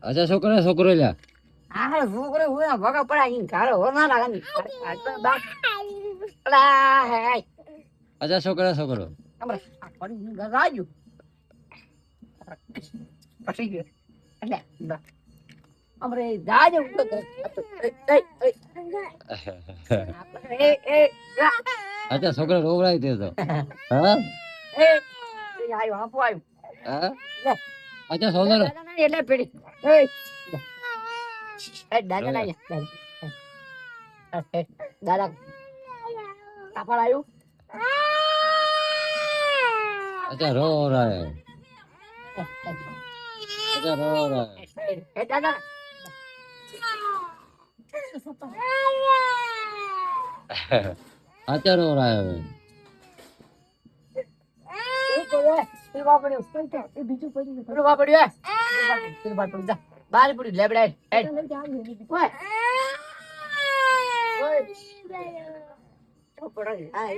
अच्छा છોકરો લ્યા આ છોકરો હોય ભગા પડા ઈ ઘારો હો ના લાગે અલા હે अच्छा છોકરો અમારે આ પડી ગરાજુ પછી ગયો એટલે અમારે જાજો ઉતો એ એ अच्छा છોકરો રોવડાઈ દે તો હા એ આયો આપો આયો હા લે अच्छा છોકરો એટલે પેડી એ દાદા ના દાદા કાપડ આવ્યું अच्छा रो रहा है अच्छा रो रहा है એ દાદા अच्छा रो रहा है એ વાપડ્યું એ બીજું પડ્યું પેલું વાપડ્યું પેલું વાપડ્યું જા બાર પડ્યું લેબડા હેડ ઓય ઓય ચોપડા આ